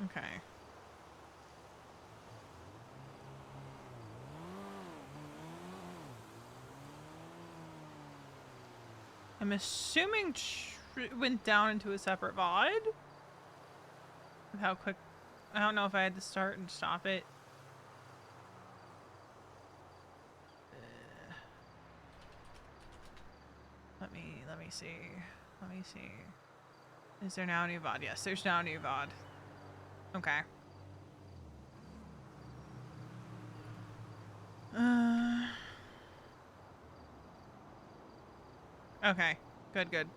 Okay. I'm assuming it went down into a separate VOD. With how quick... I don't know if I had to start and stop it. Let me see. Let me see. Is there now a new VOD? Yes, there's now a new VOD. Okay. Okay. Good, good.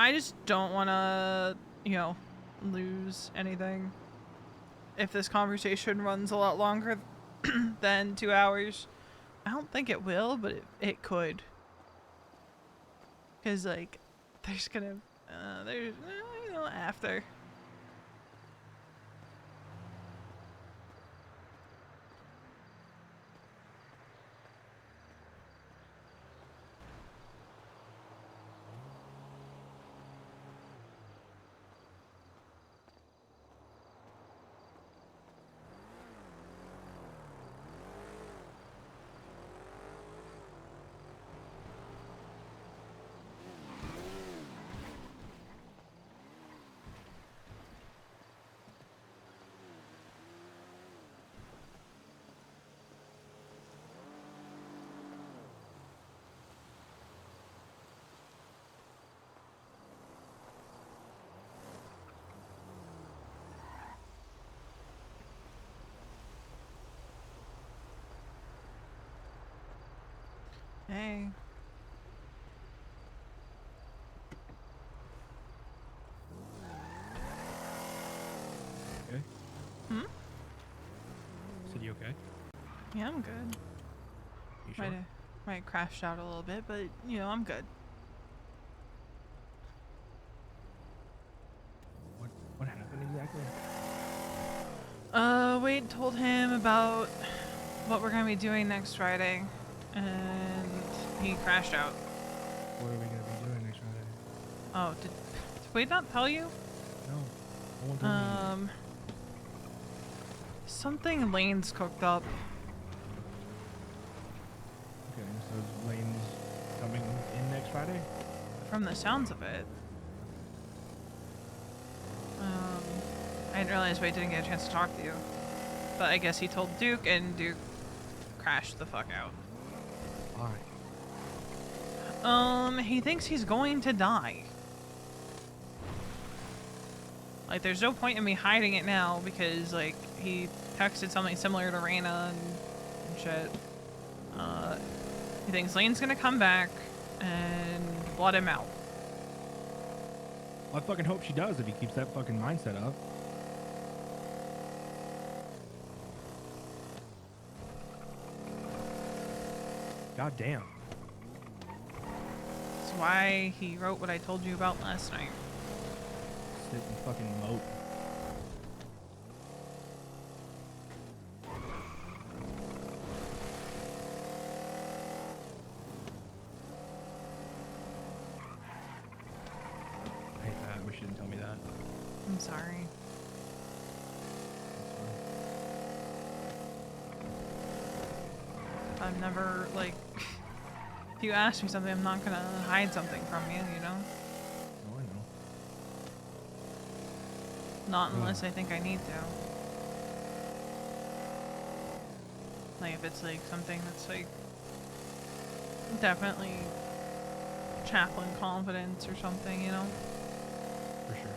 I just don't want to, you know, lose anything. If this conversation runs a lot longer than 2 hours, I don't think it will, but it could. Because, like, there's gonna, you know, after. Hey. Okay. Hmm? Said you okay? Yeah, I'm good. You sure? Might crashed out a little bit, but, you know, I'm good. What happened exactly? Wade told him about what we're gonna be doing next Friday, and he crashed out. What are we gonna be doing next Friday? Oh, did Wade not tell you? No. No one told me. Something Lane's cooked up. Okay, so Lane's coming in next Friday? From the sounds of it. I didn't realize Wade didn't get a chance to talk to you. But I guess he told Duke, and Duke crashed the fuck out. Why? He thinks he's going to die. Like, there's no point in me hiding it now, because, like, he texted something similar to Raina and shit. He thinks Lane's gonna come back and blood him out. I fucking hope she does if he keeps that fucking mindset up. God damn. That's why he wrote what I told you about last night. Sit and fucking moat. I hate that. Wish you didn't tell me that. I'm sorry. I'm never, like, if you ask me something, I'm not gonna hide something from you, you know? Oh, I know. Not unless I think I need to. Like, if it's, like, something that's, like, definitely Chaplain confidence or something, you know? For sure.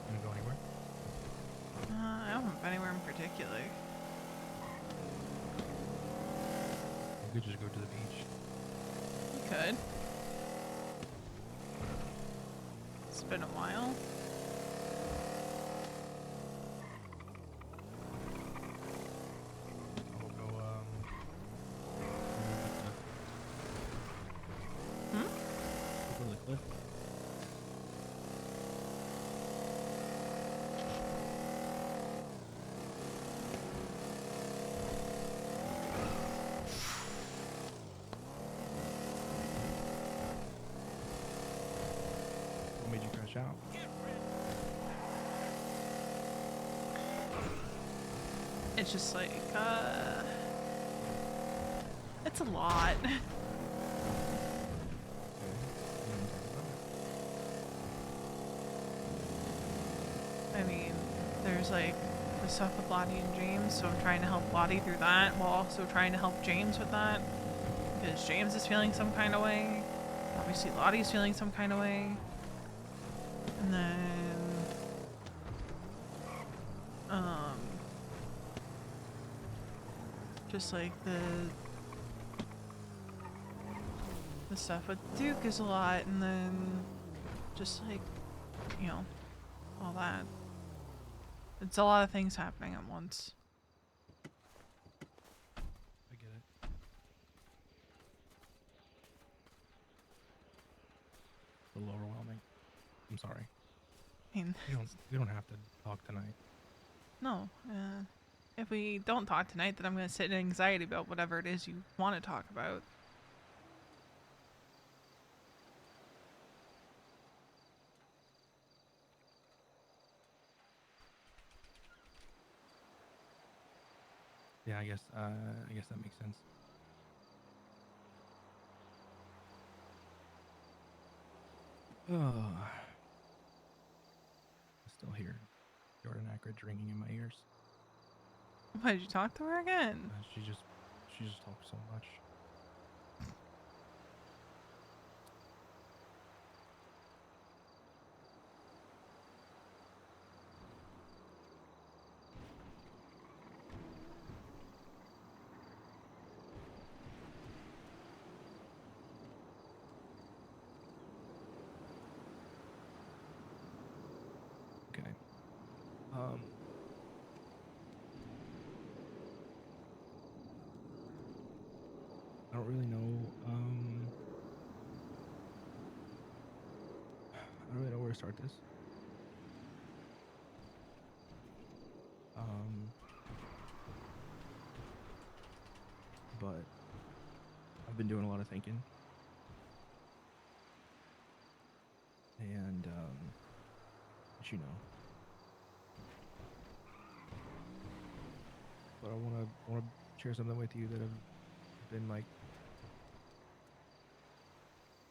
Gonna go anywhere? I don't anywhere in particular. We could just go to the beach. You could. It's been a while. shout. It's just like, it's a lot. Okay. We don't talk about it. I mean, there's like the stuff with Lottie and James, so I'm trying to help Lottie through that while also trying to help James with that. Because James is feeling some kind of way. Obviously, Lottie's feeling some kind of way. And then, just like the stuff with Duke is a lot, and then just like, you know, all that. It's a lot of things happening at once. I get it. A little overwhelming. I'm sorry. I mean, We don't have to talk tonight. no. If we don't talk tonight, then I'm going to sit in anxiety about whatever it is you want to talk about. Yeah, I guess that makes sense. Oh, I still hear Jordan Ackridge ringing in my ears. Why did you talk to her again? She just talks so much. Okay. I don't really know. I don't really know where to start this. But I've been doing a lot of thinking, and you know. But I wanna share something with you that I've been like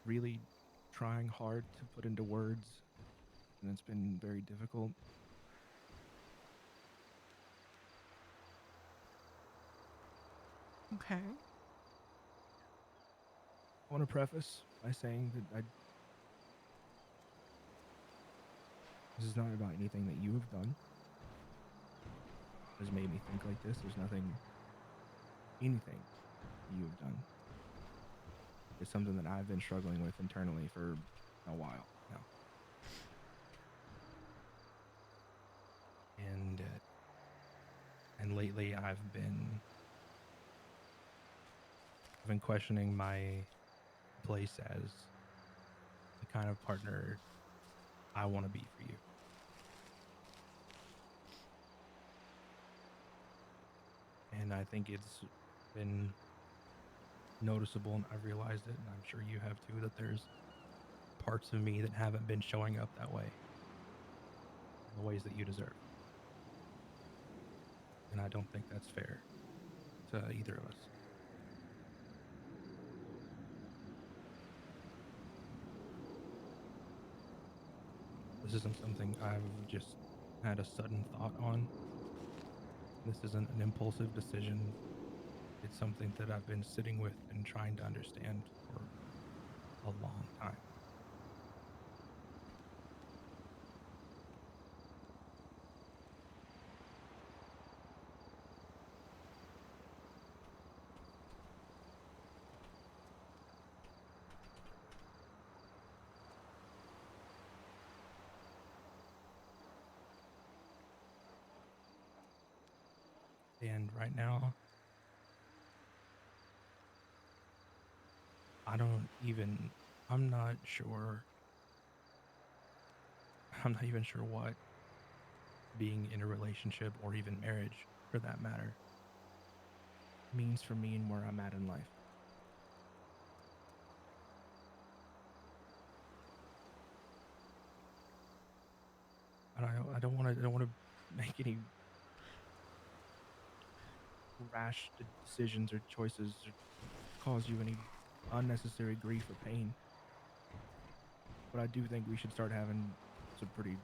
really trying hard to put into words, and it's been very difficult. Okay. I want to preface by saying that this is not about anything that you have done that has made me think like this. There's anything you have done. It's something that I've been struggling with internally for a while now. And lately I've been questioning my place as the kind of partner I want to be for you. And I think it's been noticeable, and I've realized it, and I'm sure you have too, that there's parts of me that haven't been showing up that way in the ways that you deserve. And I don't think that's fair to either of us. This isn't something I've just had a sudden thought on. This isn't an impulsive decision. It's something that I've been sitting with and trying to understand for a long time. And right now, I'm not sure. I'm not even sure what being in a relationship or even marriage, for that matter, means for me and where I'm at in life. but I don't want to make any rash decisions or choices or cause you any unnecessary grief or pain. But I do think we should start having some pretty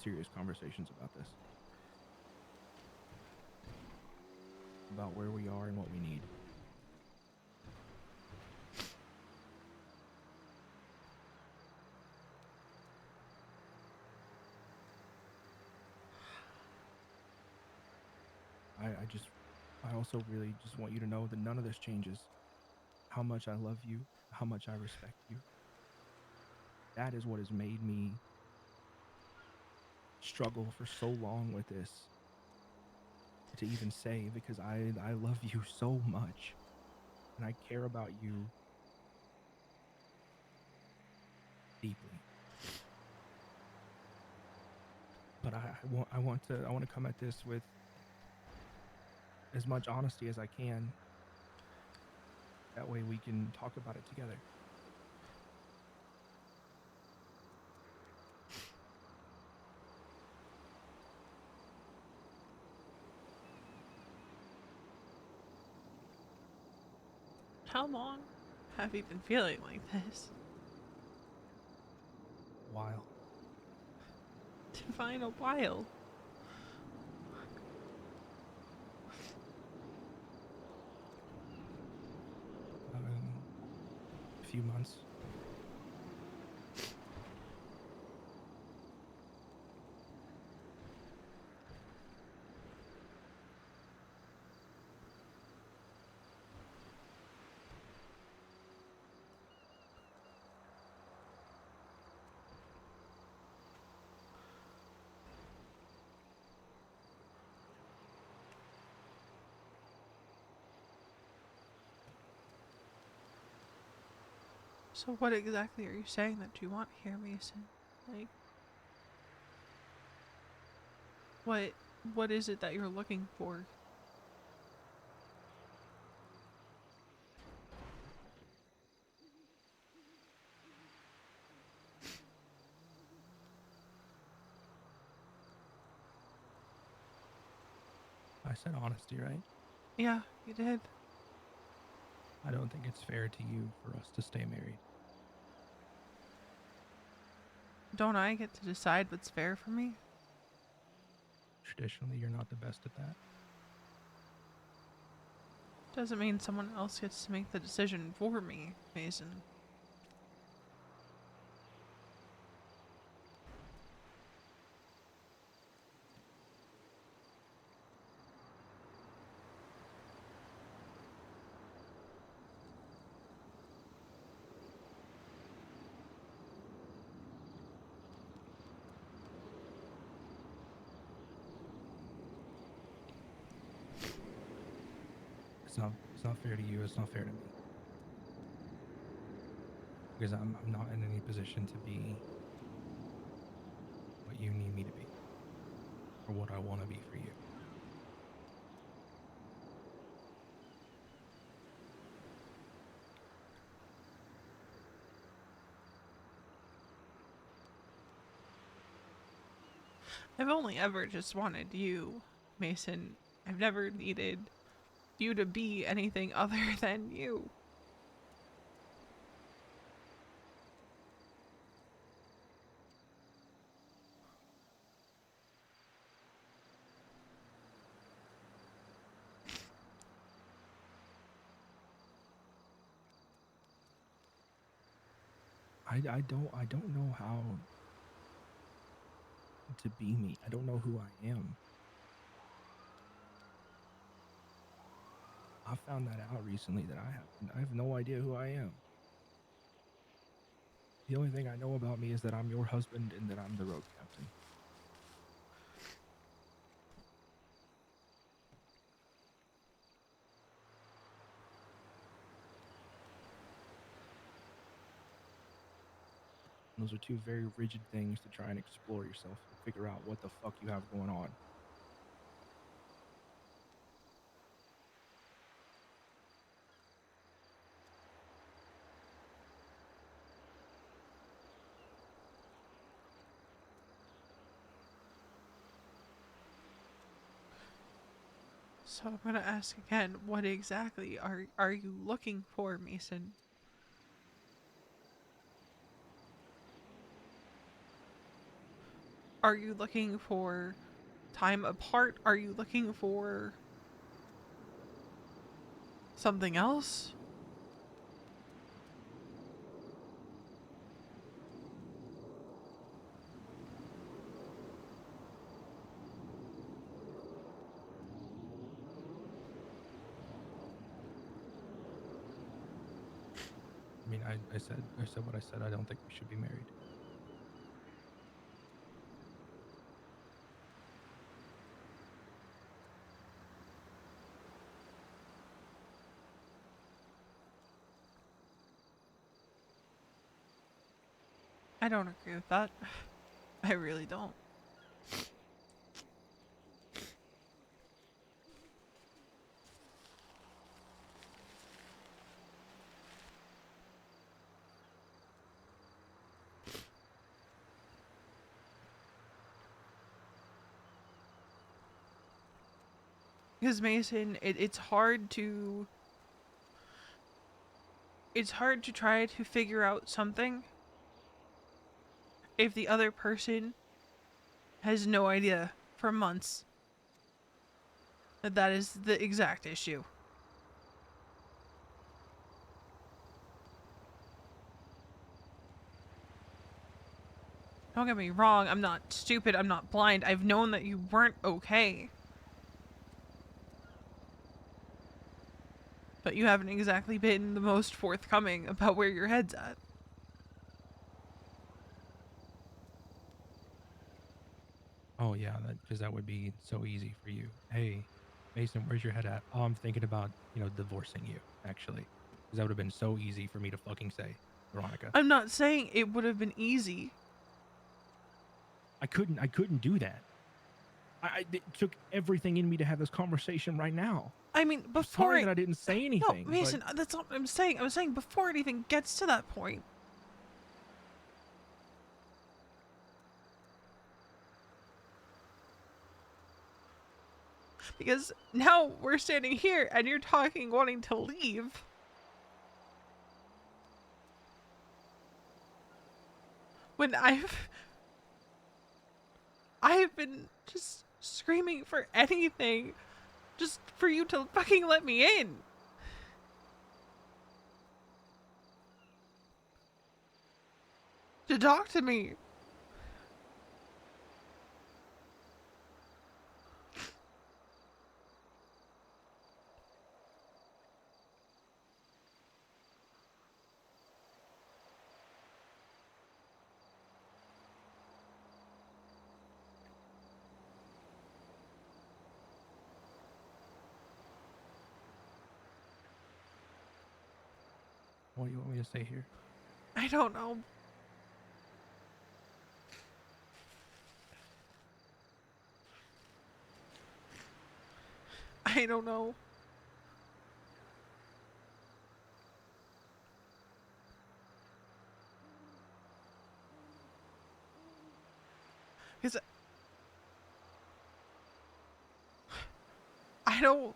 serious conversations about this, about where we are and what we need. I just, I also really just want you to know that none of this changes how much I love you, how much I respect you. That is what has made me struggle for so long with this to even say, because I love you so much and I care about you deeply. But I want to come at this with as much honesty as I can. That way we can talk about it together. How long have you been feeling like this? While Define a while. a few months. So what exactly are you saying that you want here, Mason? Like, what what is it that you're looking for? I said honesty, right? Yeah, you did. I don't think it's fair to you for us to stay married. Don't I get to decide what's fair for me? Traditionally, you're not the best at that. Doesn't mean someone else gets to make the decision for me, Mason. It's not fair to you. It's not fair to me. Because I'm not in any position to be what you need me to be or what I want to be for you. I've only ever just wanted you, Mason. I've never needed you to be anything other than you. I don't know how to be me. I don't know who I am. I found that out recently that I have no idea who I am. The only thing I know about me is that I'm your husband and that I'm the road captain. And those are two very rigid things to try and explore yourself and figure out what the fuck you have going on. So I'm gonna ask again, what exactly are you looking for, Mason? Are you looking for time apart? Are you looking for something else? I mean, I said what I said. I don't think we should be married. I don't agree with that. I really don't. Because Mason, it's hard to try to figure out something if the other person has no idea for months that that is the exact issue. Don't get me wrong, I'm not stupid, I'm not blind. I've known that you weren't okay. But you haven't exactly been the most forthcoming about where your head's at. Oh yeah, because that would be so easy for you. Hey, Mason, where's your head at? Oh, I'm thinking about, divorcing you, actually. Because that would have been so easy for me to fucking say, Veronica. I'm not saying it would have been easy. I couldn't do that. It took everything in me to have this conversation right now. I mean, I'm sorry that I didn't say anything. No, Mason, that's not what I'm saying. I'm saying before it even gets to that point. Because now we're standing here and you're talking wanting to leave. When I've been just screaming for anything just for you to fucking let me in. To talk to me. What do you want me to say here? I don't know. I don't know. Because I don't.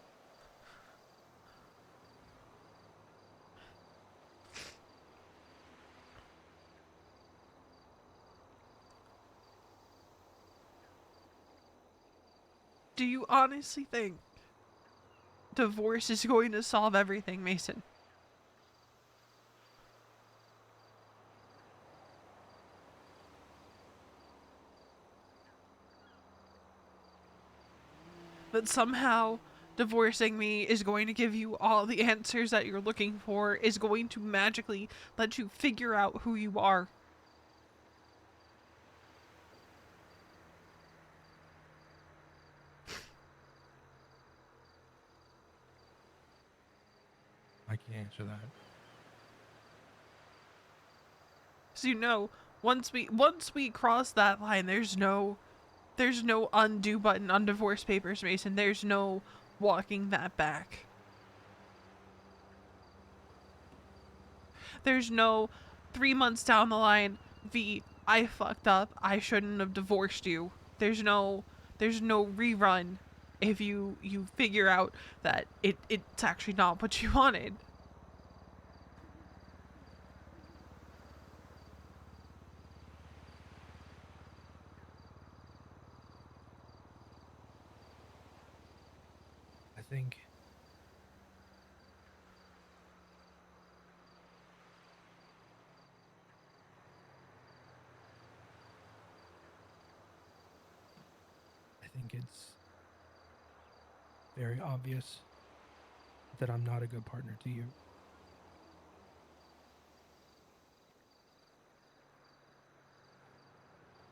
Do you honestly think divorce is going to solve everything, Mason? That somehow divorcing me is going to give you all the answers that you're looking for, is going to magically let you figure out who you are? I can't answer that. So once we cross that line, there's no undo button on divorce papers, Mason. There's no walking that back. There's no 3 months down the line, I fucked up. I shouldn't have divorced you. There's no rerun. if you figure out that it's actually not what you wanted. I think it's very obvious that I'm not a good partner to you.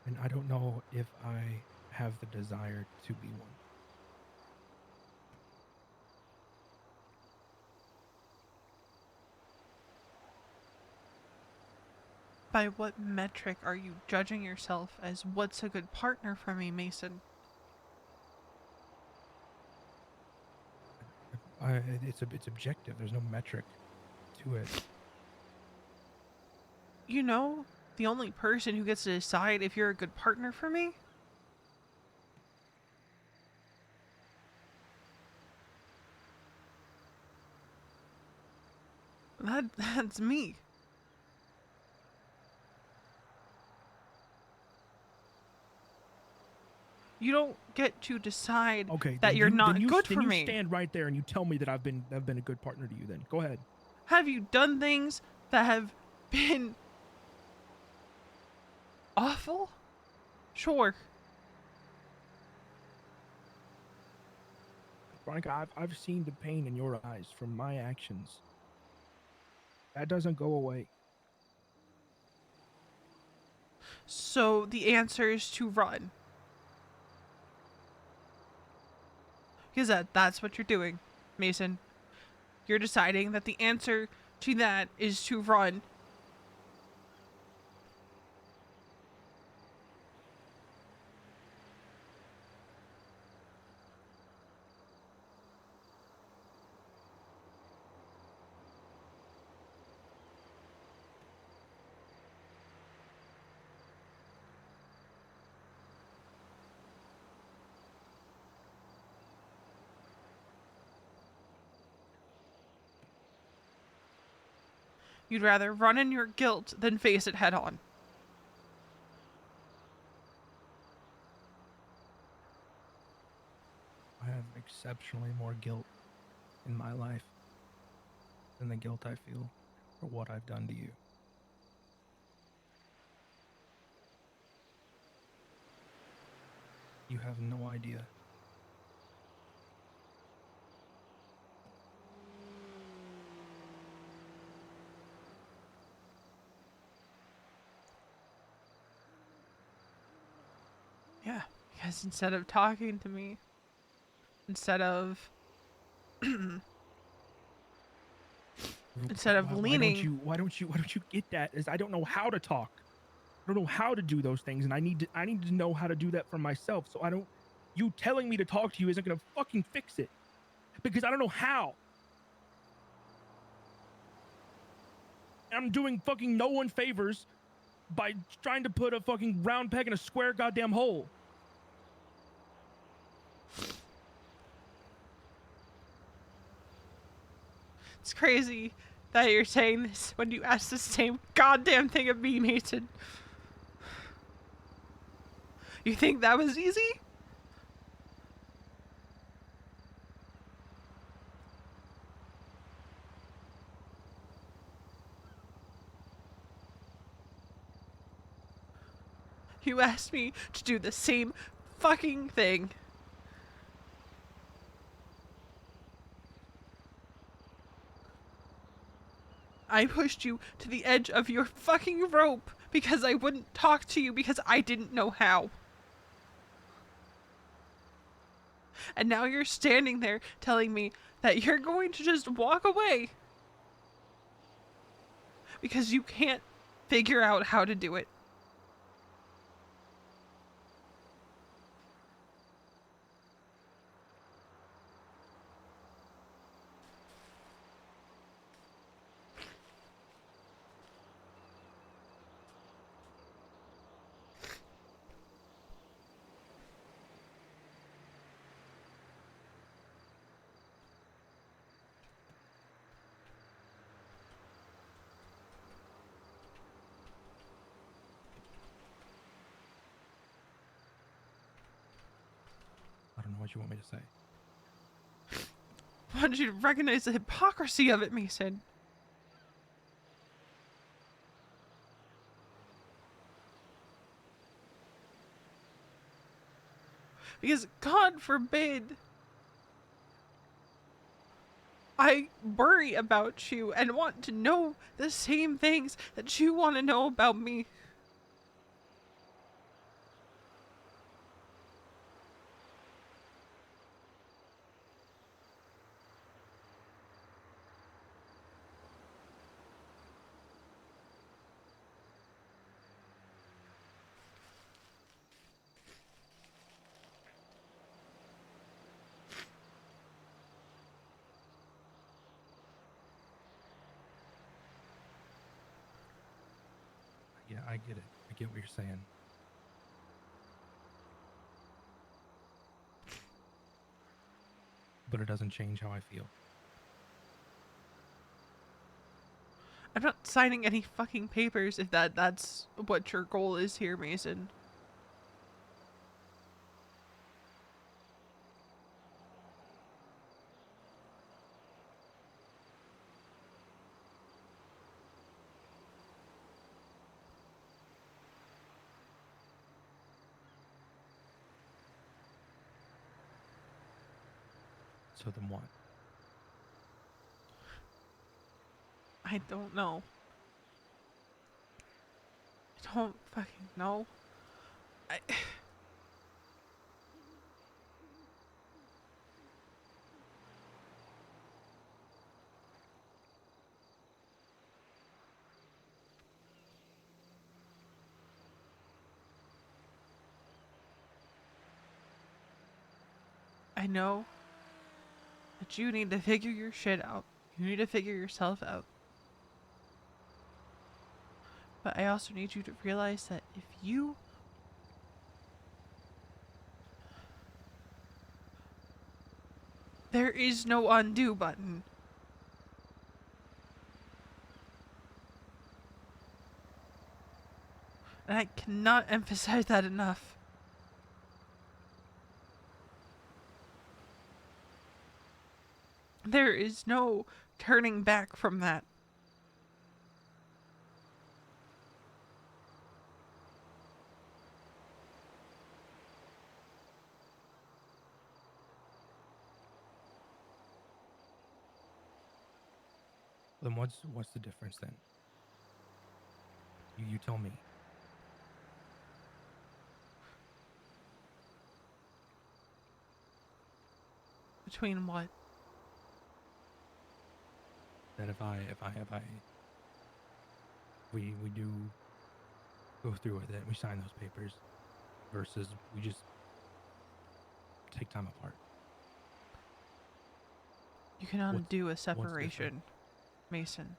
And I don't know if I have the desire to be one. By what metric are you judging yourself as what's a good partner for me, Mason? It's objective. There's no metric to it. You know, the only person who gets to decide if you're a good partner for me? That's me. You don't get to decide that you're not good for me. Then you stand right there and you tell me that I've been a good partner to you. Then go ahead. Have you done things that have been awful? Sure. Veronica, I've seen the pain in your eyes from my actions. That doesn't go away. So the answer is to run. Because that's what you're doing, Mason. You're deciding that the answer to that is to run. You'd rather run in your guilt than face it head on. I have exceptionally more guilt in my life than the guilt I feel for what I've done to you. You have no idea. Yeah, because instead of talking to me, instead of leaning. Why don't you get that? Is I don't know how to talk. I don't know how to do those things, and I need to know how to do that for myself. So I don't. You telling me to talk to you isn't gonna fucking fix it, because I don't know how. And I'm doing fucking no one favors by trying to put a fucking round peg in a square goddamn hole. It's crazy that you're saying this when you asked the same goddamn thing of me, Mason. You think that was easy? You asked me to do the same fucking thing. I pushed you to the edge of your fucking rope because I wouldn't talk to you because I didn't know how. And now you're standing there telling me that you're going to just walk away because you can't figure out how to do it. what you want me to say. I want you to recognize the hypocrisy of it, Mason. Because God forbid I worry about you and want to know the same things that you want to know about me. Yeah, I get it. I get what you're saying. But it doesn't change how I feel. I'm not signing any fucking papers if that's what your goal is here, Mason. So then what? I don't know. I don't fucking know. I know that you need to figure your shit out. You need to figure yourself out. But I also need you to realize that if you there is no undo button. And I cannot emphasize that enough. There is no turning back from that. Then what's the difference then? You tell me. Between what? That if we do go through with it, we sign those papers, versus we just take time apart. You can undo a separation, different? Mason.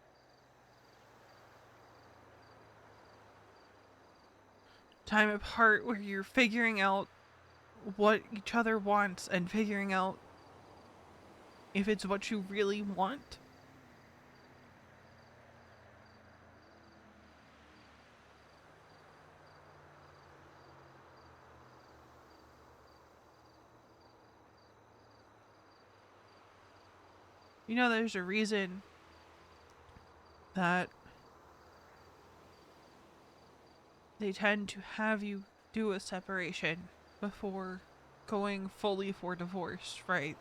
Time apart where you're figuring out what each other wants and figuring out if it's what you really want. You know, there's a reason that they tend to have you do a separation before going fully for divorce, right?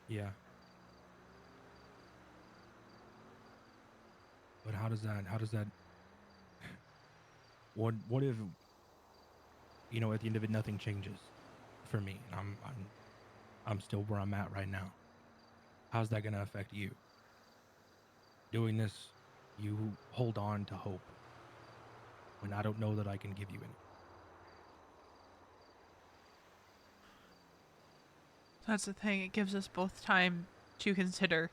Yeah. But how does that what if, you know, at the end of it nothing changes for me and I'm still where I'm at right now? How's that going to affect you? Doing this, you hold on to hope when I don't know that I can give you any. That's the thing, it gives us both time to consider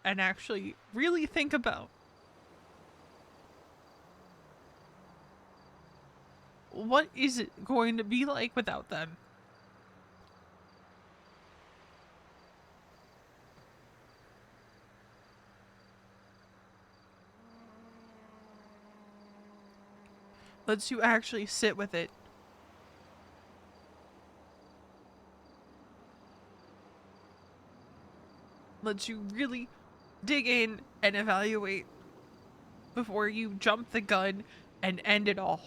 and actually really think about what is it going to be like without them? Lets you actually sit with it. Lets you really dig in and evaluate before you jump the gun and end it all.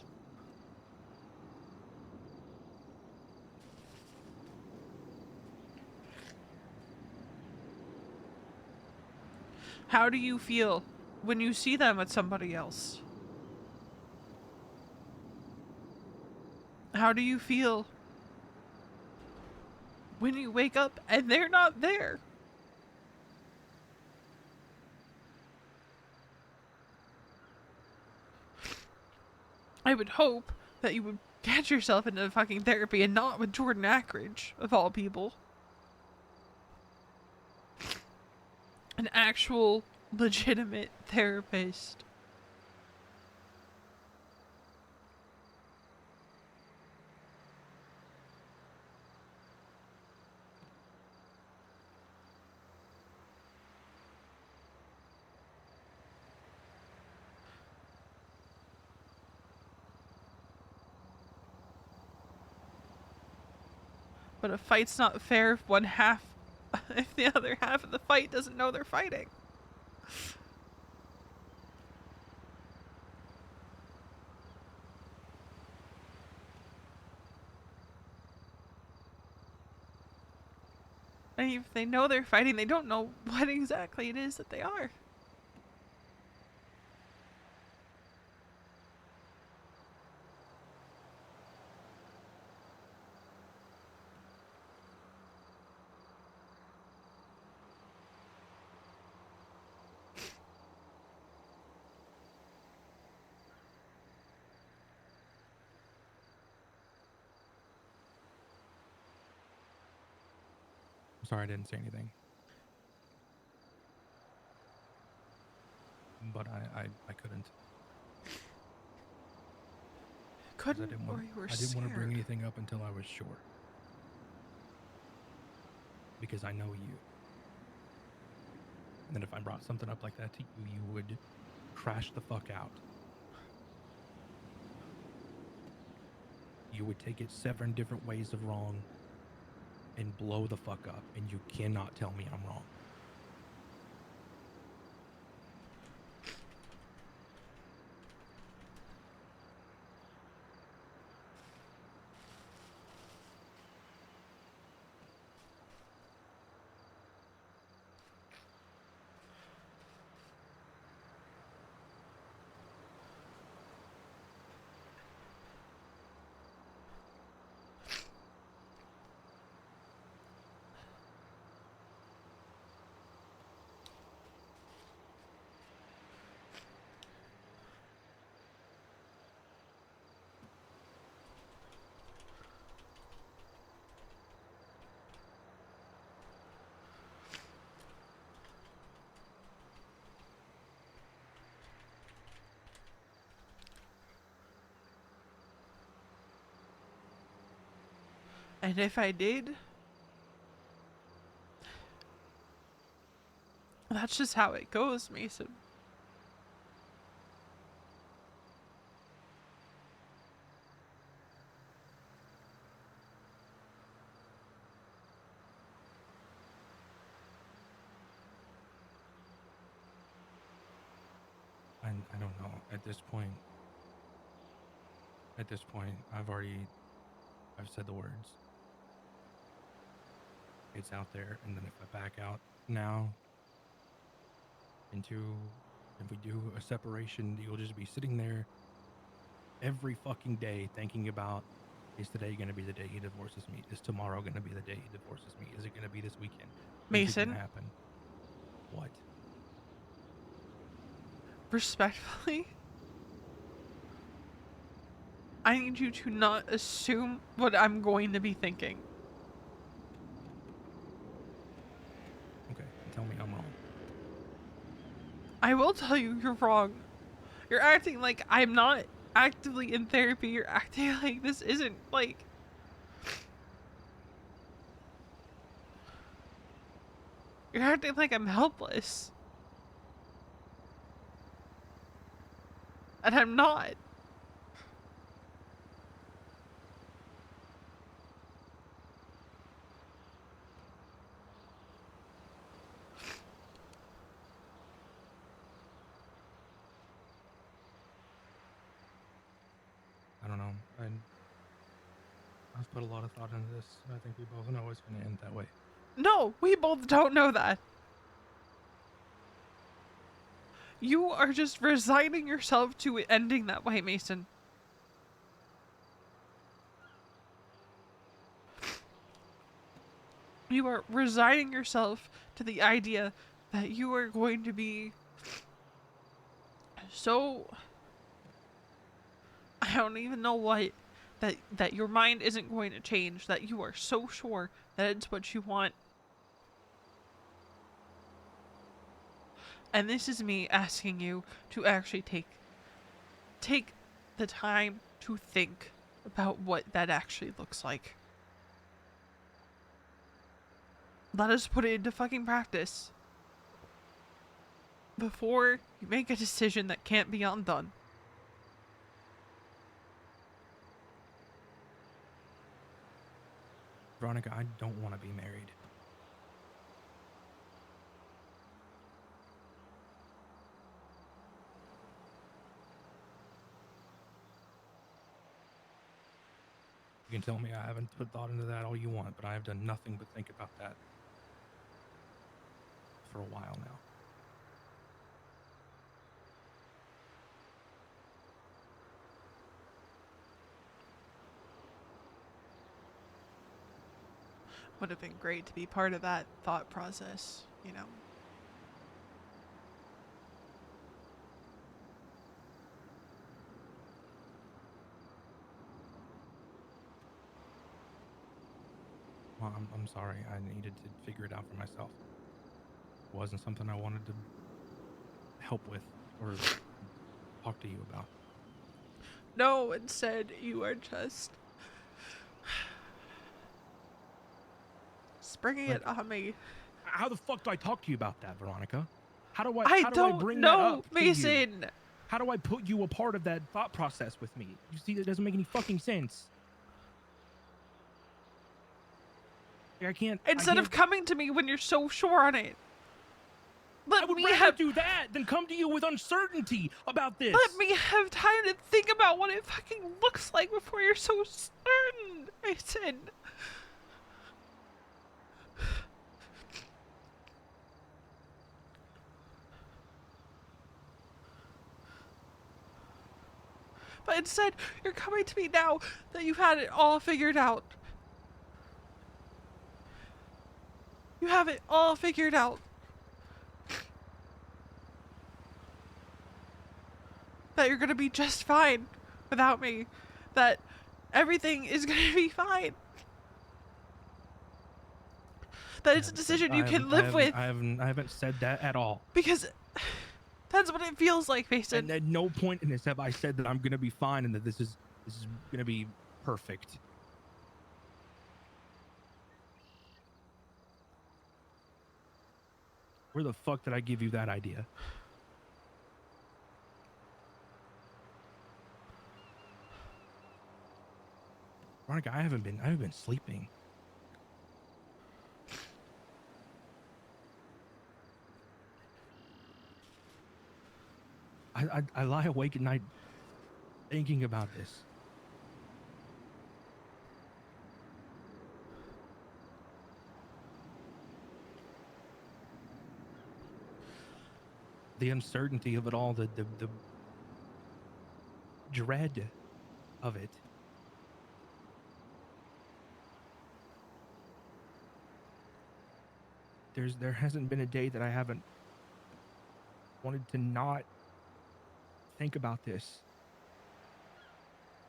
How do you feel when you see them with somebody else? How do you feel when you wake up and they're not there? I would hope that you would get yourself into fucking therapy and not with Jordan Ackridge, of all people. An actual, legitimate therapist. But a fight's not fair if one half, if the other half of the fight doesn't know they're fighting. And if they know they're fighting, they don't know what exactly it is that they are. I'm sorry I didn't say anything. But I couldn't. Couldn't, or you were I didn't want to bring scared? anything up until I was sure. Because I know you. And then if I brought something up like that to you, you would crash the fuck out. You would take it 7 different ways of wrong and blow the fuck up, and you cannot tell me I'm wrong. And if I did, that's just how it goes, Mason. I don't know. At this point, I've said the words. It's out there, and then if I back out now if we do a separation, you'll just be sitting there every fucking day thinking about, is today going to be the day he divorces me? Is tomorrow going to be the day he divorces me? Is it going to be this weekend? When's it Mason, gonna happen? What? respectfully, I need you to not assume what I'm going to be thinking. Okay, tell me I'm wrong. I will tell you you're wrong. You're acting like I'm not actively in therapy. You're acting like this isn't like... You're acting like I'm helpless. And I'm not. put a lot of thought into this, and I think we both know it's going to end that way. No, we both don't know that. You are just resigning yourself to it ending that way, Mason. You are resigning yourself to the idea that you are going to be so... I don't even know what, that your mind isn't going to change, that you are so sure that it's what you want. And this is me asking you to actually take the time to think about what that actually looks like. Let us put it into fucking practice before you make a decision that can't be undone. Veronica, I don't want to be married. You can tell me I haven't put thought into that all you want, but I have done nothing but think about that for a while now. Would have been great to be part of that thought process, you know. Well, I'm sorry. I needed to figure it out for myself. It wasn't something I wanted to help with or talk to you about. No, instead you are just springing it on me. How the fuck do I talk to you about that, Veronica? How do I I don't bring know, that up to you? Mason. How do I put you a part of that thought process with me? You see, that doesn't make any fucking sense. I can't. Instead of coming to me when you're so sure on it. I would rather do that than come to you with uncertainty about this. Let me have time to think about what it fucking looks like before you're so certain, Mason. But instead, you're coming to me now that you've had it all figured out. You have it all figured out. That you're gonna be just fine without me. That everything is gonna be fine. That it's a decision you can live with. I haven't said that at all. Because that's what it feels like, Mason. And at no point in this have I said that I'm gonna be fine and that this is gonna be perfect. Where the fuck did I give you that idea? Veronica, I haven't been sleeping. I lie awake at night thinking about this. The uncertainty of it all, the dread of it. There hasn't been a day that I haven't wanted to not think about this.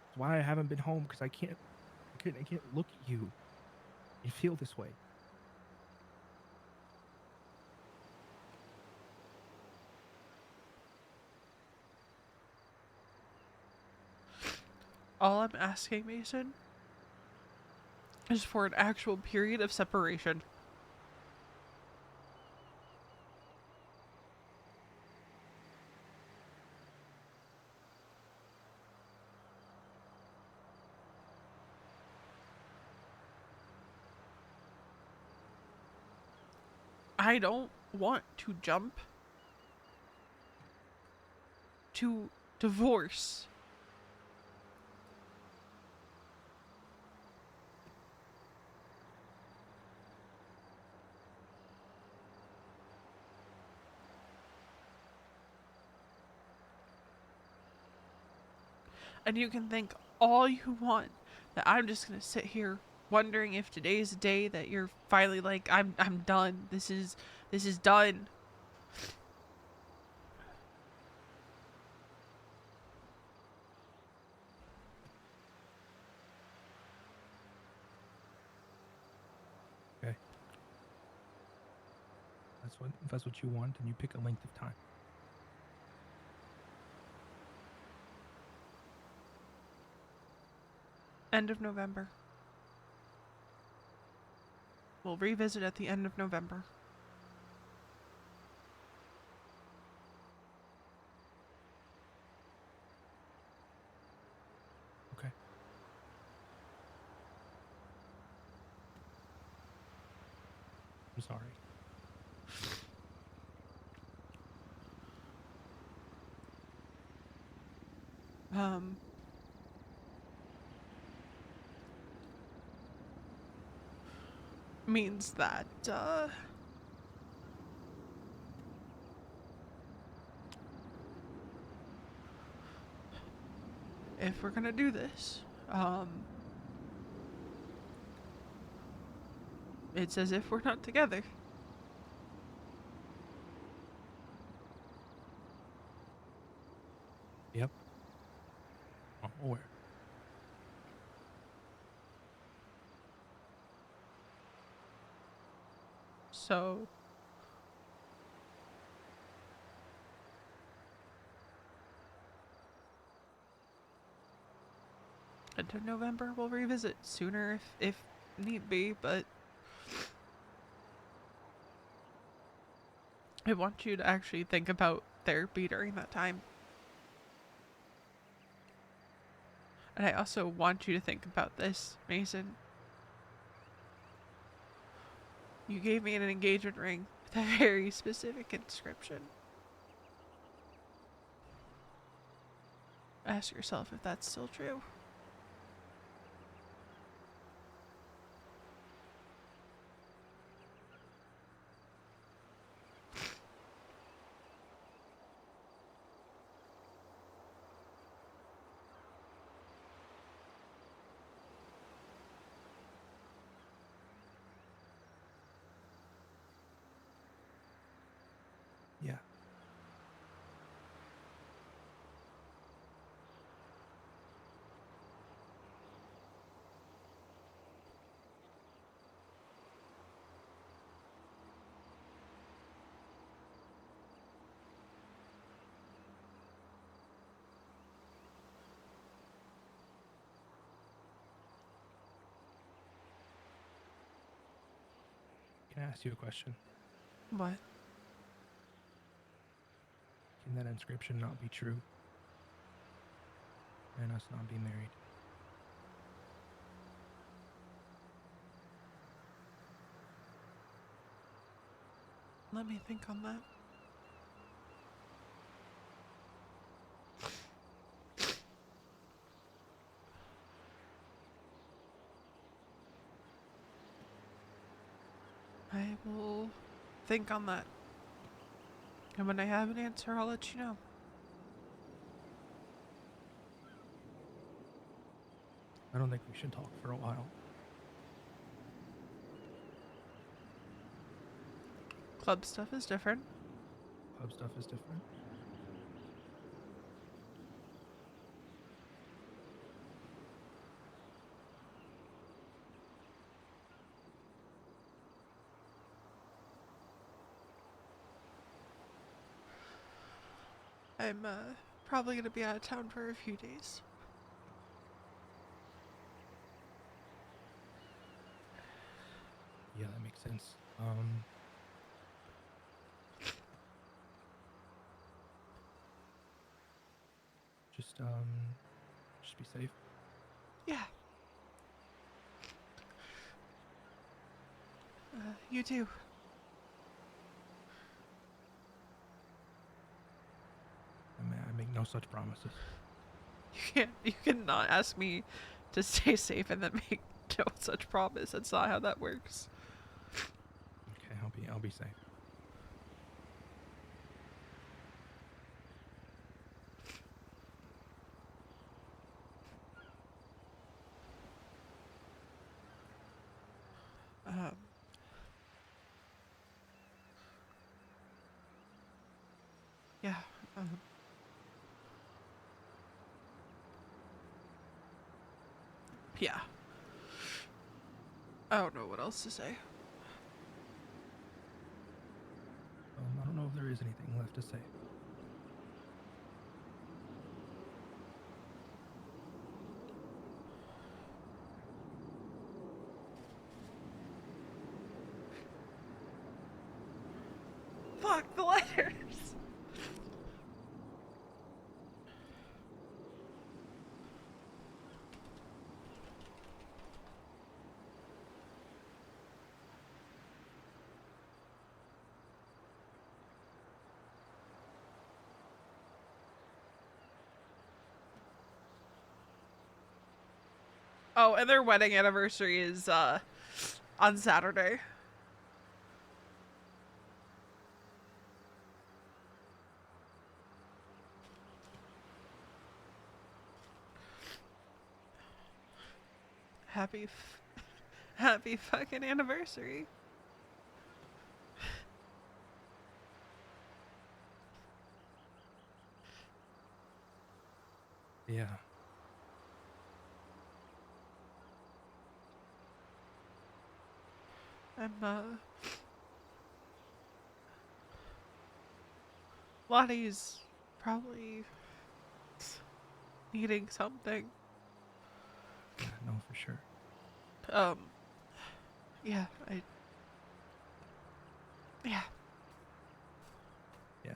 That's why I haven't been home, because I can't look at you and feel this way. All I'm asking, Mason, is for an actual period of separation. I don't want to jump to divorce And you can think all you want that I'm just gonna sit here wondering if today's the day that you're finally like, I'm done. This is done. Okay. If that's what you want, and you pick a length of time. End of November. We'll revisit at the end of November. Okay. I'm sorry. Means that, if we're gonna do this, it's as if we're not together. Yep. I'm aware. So end of November we'll revisit sooner if need be, but I want you to actually think about therapy during that time. And I also want you to think about this, Mason. You gave me an engagement ring with a very specific inscription. Ask yourself if that's still true. Yeah. Can I ask you a question? What? Can that inscription not be true? And us not be married? Let me think on that. I will think on that. And when I have an answer, I'll let you know. I don't think we should talk for a while. Club stuff is different. Club stuff is different. I'm probably gonna be out of town for a few days. Yeah, that makes sense. Just be safe. Yeah. You too. I make no such promises. You cannot ask me to stay safe and then make no such promise. That's not how that works. Okay, I'll be safe. Yeah. Yeah. I don't know what else to say. I don't know if there is anything left to say. Fuck the letters. Oh, and their wedding anniversary is on Saturday. Happy fucking anniversary. Yeah. Lottie's probably needing something. Yeah, no, for sure. Yeah, yeah. Yeah.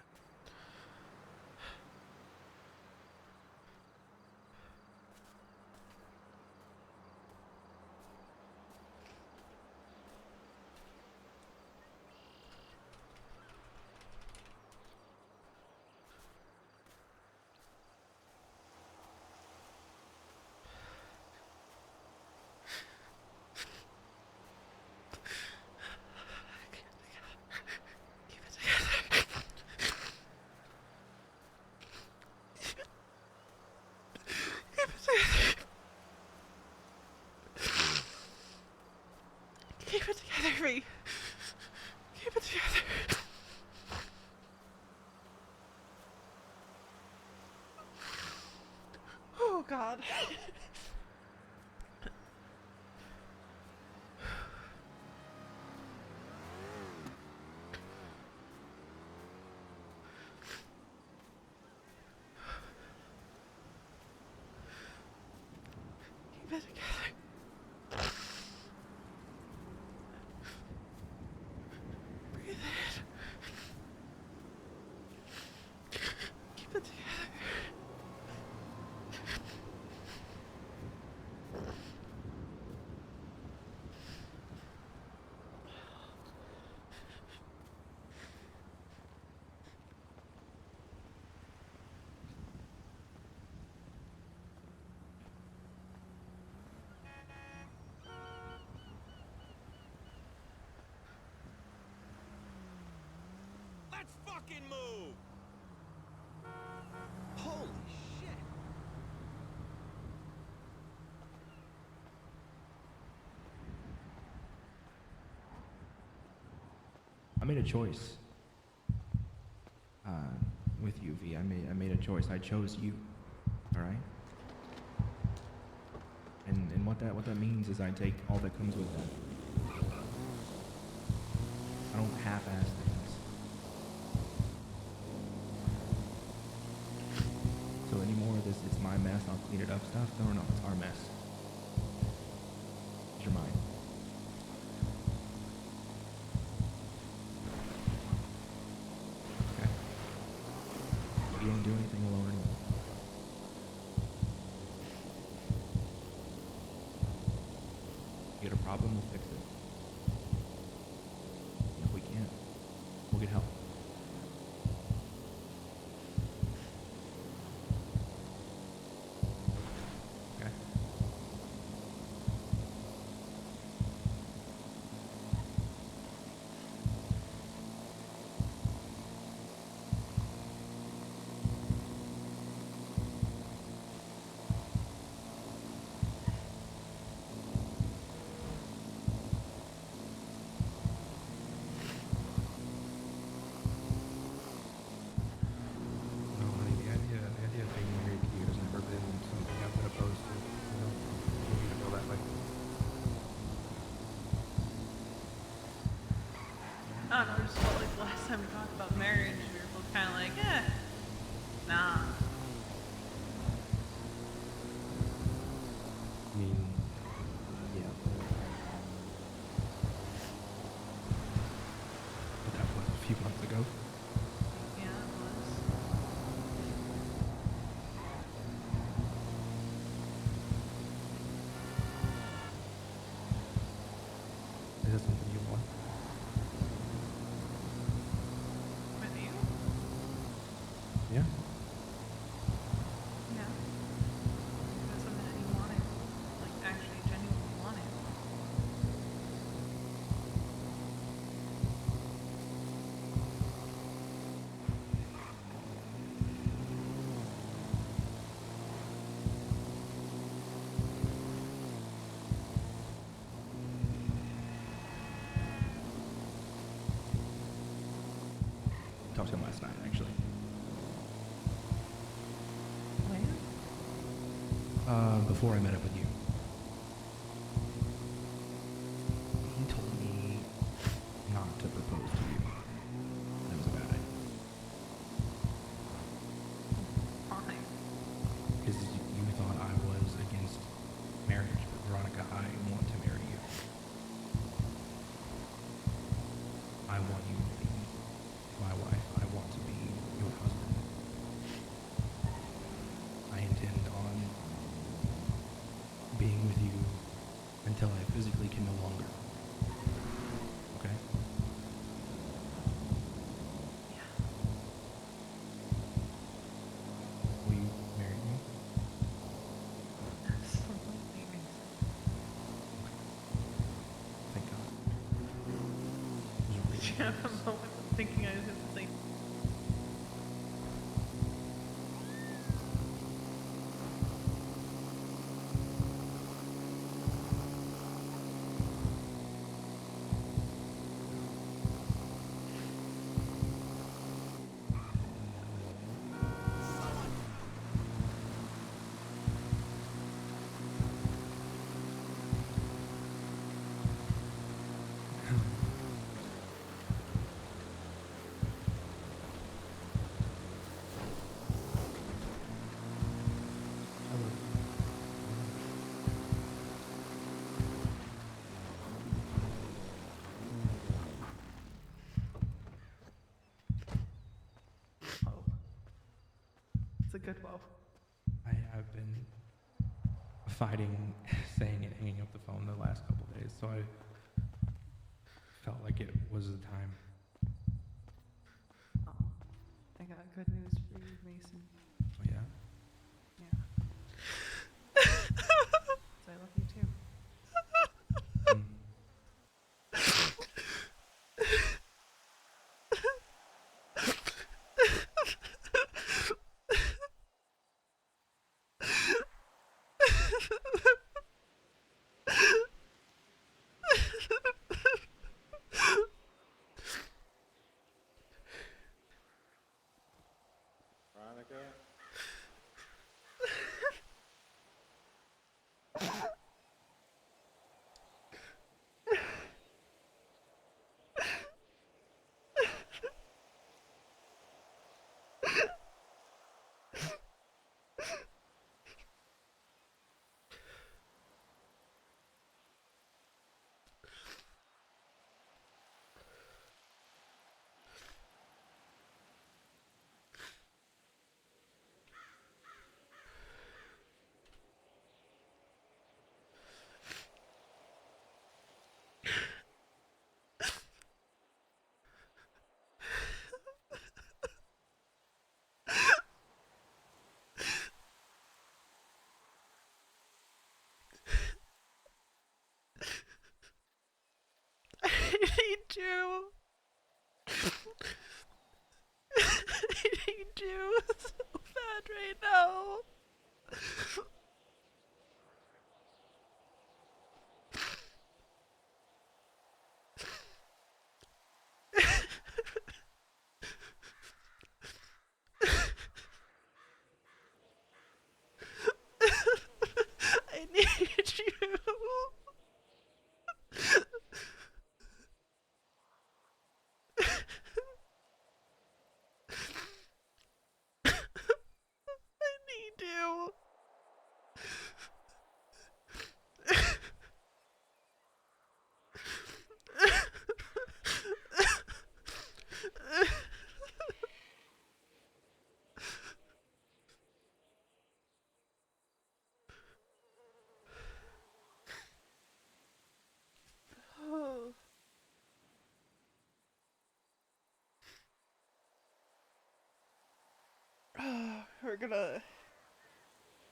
Keep it together, V. Keep it together. Oh, God. Keep it together. Breathe in. Keep it together. Let's fucking move! Holy shit! I made a choice. With you, V. I made a choice. I chose you. All right. And what that means is I take all that comes with that. I don't half-ass things. So anymore of this, it's my mess. I'll clean it up. Stuff. No, it's our mess. It's your mind. You don't do anything alone anymore. You get a problem, we'll fix it. If we can't, we'll get help. Okay? last time we talked about marriage, we were both kind of like, nah. I mean, yeah. But that was a few months ago. Yeah, it was. Is that something you want? With you? Yeah. Yeah. That's something that you wanted. Like, actually, genuinely wanted. Talked to him last night, actually. When? Before I met up with you. He told me not to propose to you. That was a bad idea. Fine. Because you thought I was against marriage, but Veronica, I want to marry you. I want you to be my wife. I want to be your husband. I intend on being with you until I physically can no longer. Okay? Yeah. Will you marry me? Absolutely. Thank God. It was a really Yeah, nice. I'm thinking I was going to say. I love you. Oh. It's a good whoa. I have been fighting saying and hanging up the phone the last couple days, so I felt like it was the time. Oh. I got good news for you, Mason. Oh yeah? Yeah. So I love you too. Mm. Veronica?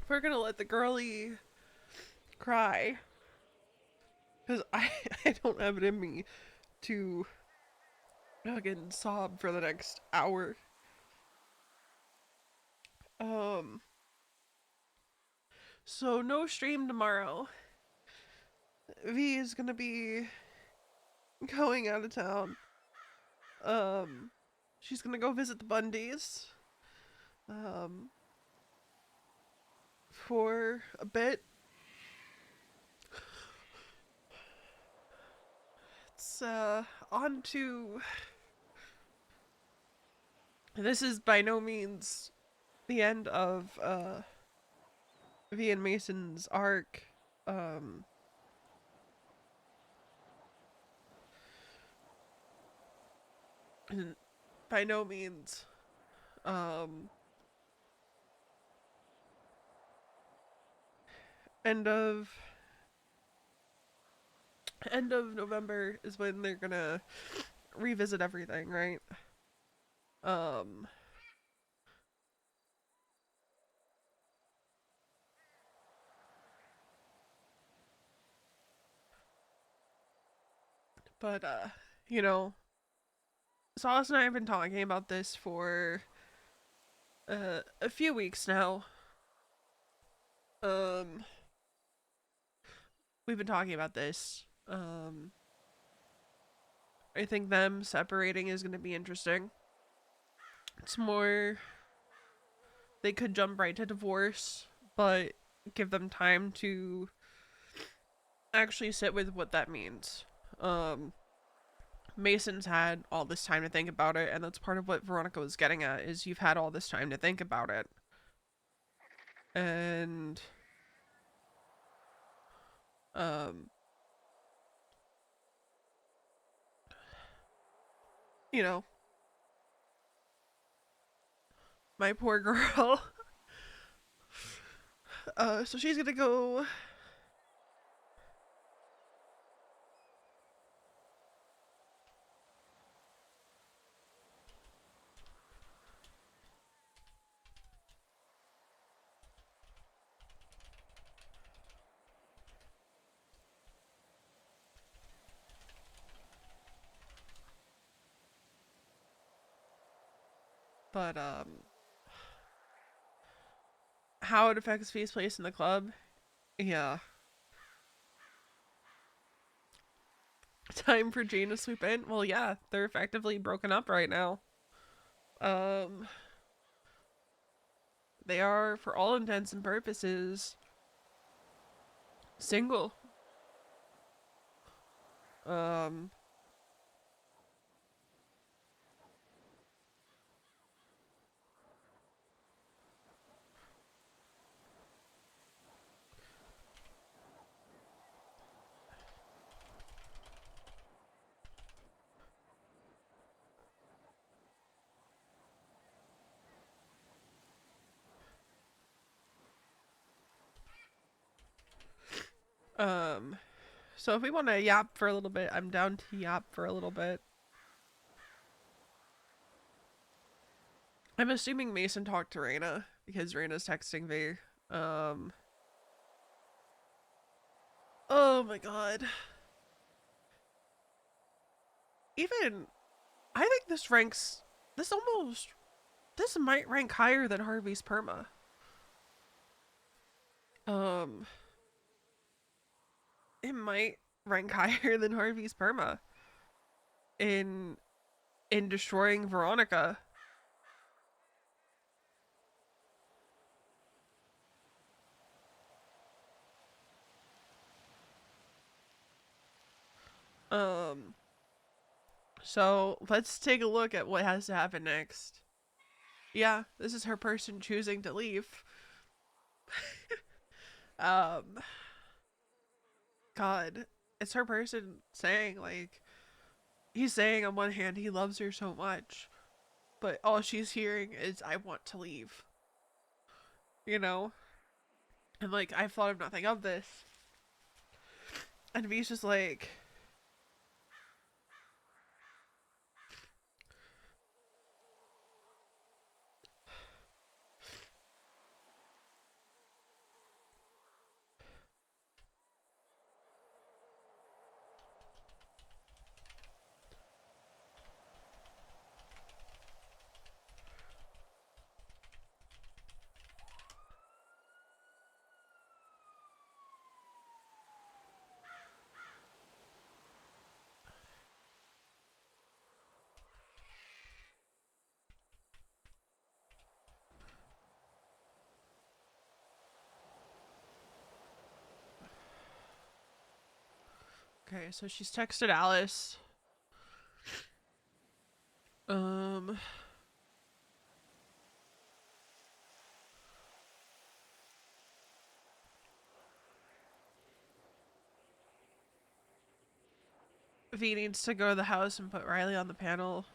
we're gonna let the girlie cry, because I don't have it in me to fucking sob for the next hour. So no stream tomorrow. V is gonna be going out of town. She's gonna go visit the Bundys. For a bit. It's on to. This is by no means the end of V and Mason's arc. By no means. End of November is when they're gonna revisit everything, right? But you know, Solace and I have been talking about this for a few weeks now. We've been talking about this. I think them separating is going to be interesting. It's more, they could jump right to divorce, but give them time to actually sit with what that means. Mason's had all this time to think about it, and that's part of what Veronica was getting at, is you've had all this time to think about it. And you know, my poor girl. So she's gonna go. But how it affects V's place in the club, yeah. Time for Jane to swoop in. Well, yeah, they're effectively broken up right now. They are, for all intents and purposes, single. So if we want to yap for a little bit, I'm down to yap for a little bit. I'm assuming Mason talked to Raina, because Raina's texting V. Oh my god. Even, I think this might rank higher than Harvey's perma. It might rank higher than Harvey's perma in destroying Veronica. So let's take a look at what has to happen next. Yeah, this is her person choosing to leave. God, it's her person saying, like, he's saying on one hand he loves her so much, but all she's hearing is, I want to leave. You know? And like, I've thought of nothing of this. And V's just like, Okay, so she's texted Alice. V needs to go to the house and put Riley on the panel.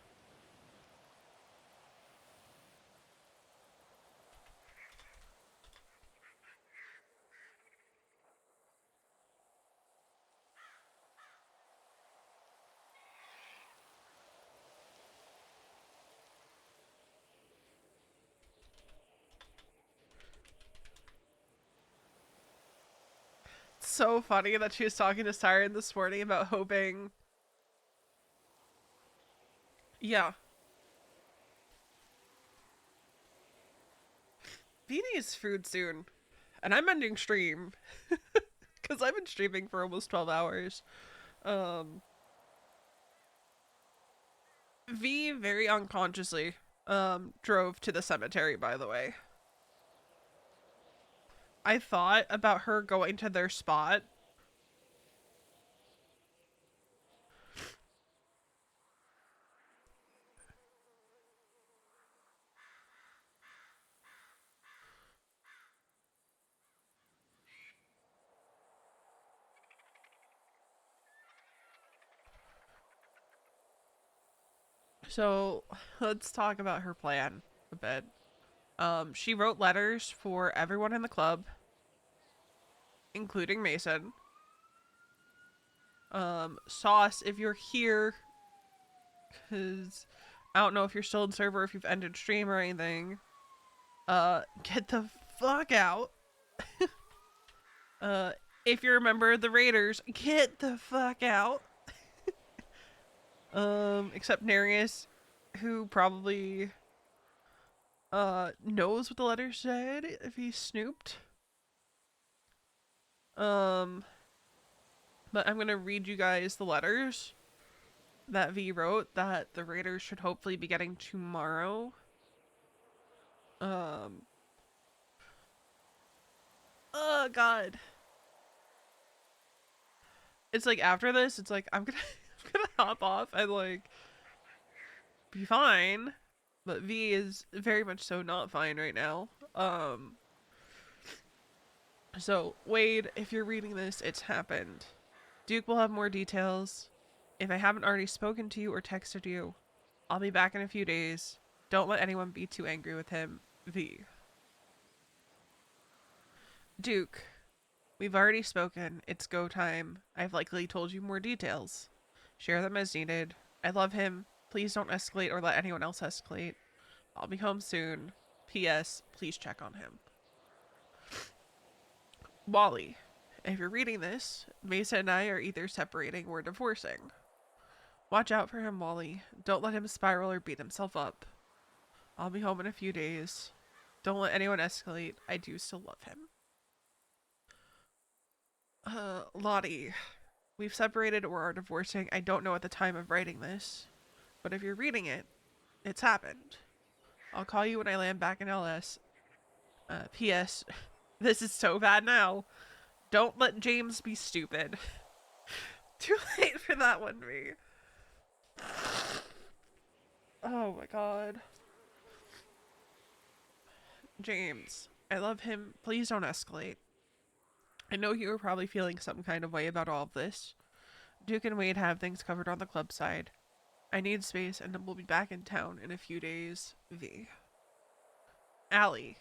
It's so funny that she was talking to Siren this morning about hoping. Yeah. V needs food soon. And I'm ending stream. Because I've been streaming for almost 12 hours. V very unconsciously drove to the cemetery, by the way. I thought about her going to their spot. So let's talk about her plan a bit. She wrote letters for everyone in the club, including Mason. Sauce, if you're here, because I don't know if you're still in server, if you've ended stream or anything, get the fuck out. If you're a member of the Raiders, get the fuck out. Except Narius, who probably knows what the letter said if he snooped. But I'm gonna read you guys the letters that V wrote that the Raiders should hopefully be getting tomorrow. Oh god. It's like after this, it's like I'm gonna hop off and like be fine. But V is very much so not fine right now. So Wade, if you're reading this, it's happened. Duke will have more details. If I haven't already spoken to you or texted you, I'll be back in a few days. Don't let anyone be too angry with him. V. Duke, we've already spoken. It's go time. I've likely told you more details. Share them as needed. I love him. Please don't escalate or let anyone else escalate. I'll be home soon. P.S. Please check on him. Wally, if you're reading this, Mesa and I are either separating or divorcing. Watch out for him, Wally. Don't let him spiral or beat himself up. I'll be home in a few days. Don't let anyone escalate. I do still love him. Lottie, we've separated or are divorcing. I don't know at the time of writing this, but if you're reading it, it's happened. I'll call you when I land back in LS. P.S. This is so bad now. Don't let James be stupid. Too late for that one, me. Oh my god. James, I love him. Please don't escalate. I know you were probably feeling some kind of way about all of this. Duke and Wade have things covered on the club side. I need space and we'll be back in town in a few days. V. Allie.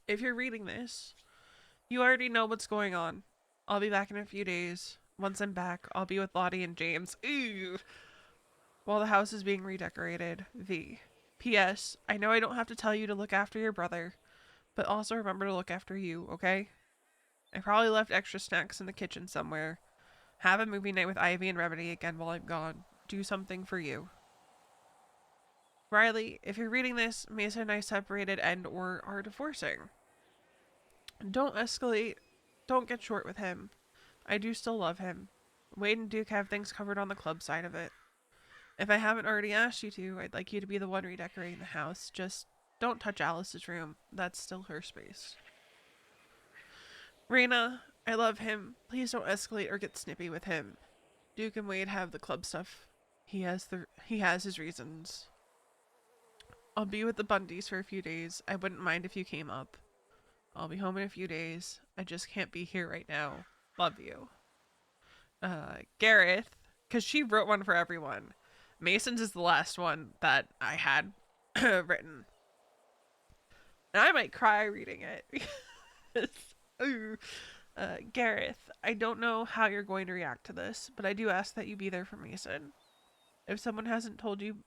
If you're reading this, you already know what's going on. I'll be back in a few days. Once I'm back, I'll be with Lottie and James. Ew. While the house is being redecorated. V. P.S. I know I don't have to tell you to look after your brother, but also remember to look after you, okay? I probably left extra snacks in the kitchen somewhere. Have a movie night with Ivy and Remedy again while I'm gone. Do something for you. Riley, if you're reading this, Mesa and I separated and or are divorcing. Don't escalate. Don't get short with him. I do still love him. Wade and Duke have things covered on the club side of it. If I haven't already asked you to, I'd like you to be the one redecorating the house. Just don't touch Alice's room. That's still her space. Raina, I love him. Please don't escalate or get snippy with him. Duke and Wade have the club stuff. He has his reasons. I'll be with the Bundys for a few days. I wouldn't mind if you came up. I'll be home in a few days. I just can't be here right now. Love you. Gareth, because she wrote one for everyone. Mason's is the last one that I had written. And I might cry reading it. Ooh. Gareth, I don't know how you're going to react to this, but I do ask that you be there for Mason. If someone hasn't told you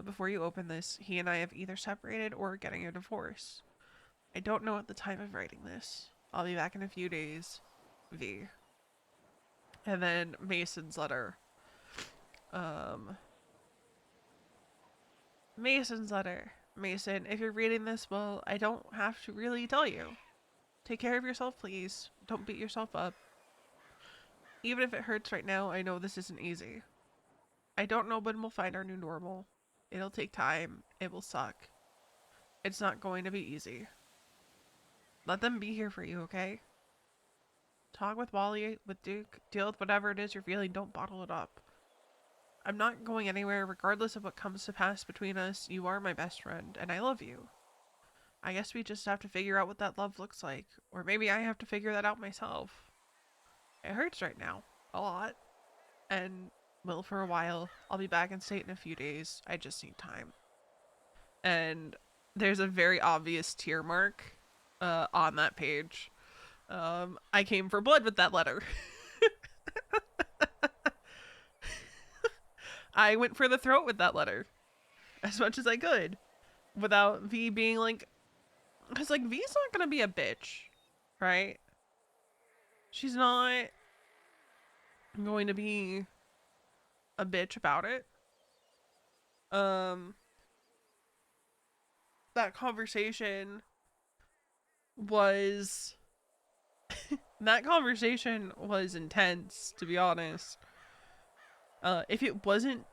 before you open this, he and I have either separated or are getting a divorce. I don't know at the time of writing this. I'll be back in a few days. V. And then Mason's letter. Mason's letter. Mason, if you're reading this, well, I don't have to really tell you. Take care of yourself, please. Don't beat yourself up. Even if it hurts right now, I know this isn't easy. I don't know when we'll find our new normal. It'll take time. It will suck. It's not going to be easy. Let them be here for you, okay? Talk with Wally, with Duke. Deal with whatever it is you're feeling. Don't bottle it up. I'm not going anywhere regardless of what comes to pass between us. You are my best friend, and I love you. I guess we just have to figure out what that love looks like. Or maybe I have to figure that out myself. It hurts right now. A lot. And will for a while. I'll be back in state in a few days. I just need time. And there's a very obvious tear mark on that page. I came for blood with that letter. I went for the throat with that letter. As much as I could. Without V being like... Because, like, V's not gonna be a bitch. Right? She's not going to be a bitch about it. That conversation was... that conversation was intense, to be honest. If it wasn't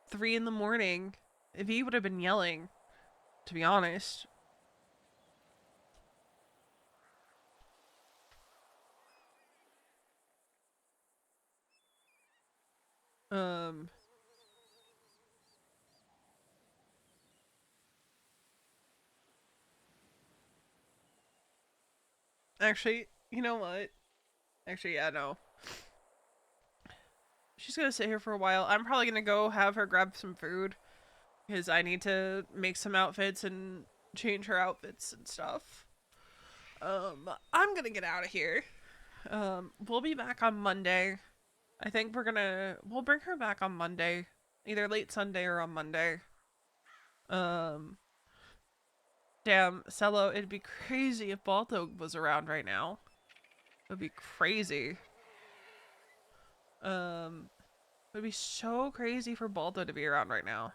3 in the morning, V would have been yelling, to be honest. Actually, you know what? Actually, yeah, no. She's gonna sit here for a while. I'm probably gonna go have her grab some food. Because I need to make some outfits and change her outfits and stuff. I'm gonna get out of here. We'll be back on Monday. I think we'll bring her back on Monday. Either late Sunday or on Monday. Damn, Cello, it'd be crazy if Balto was around right now. It'd be crazy. It'd be so crazy for Balto to be around right now.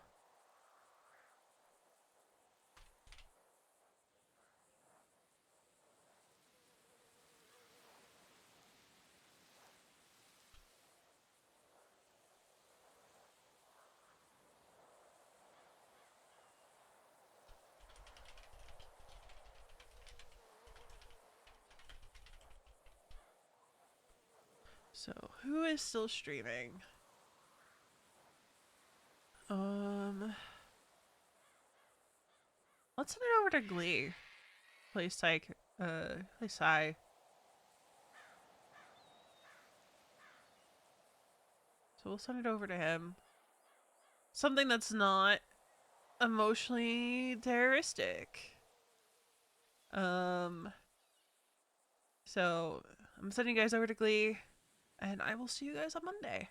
So, who is still streaming? Let's send it over to Glee. Play Psy. So we'll send it over to him. Something that's not emotionally terroristic. So I'm sending you guys over to Glee, and I will see you guys on Monday.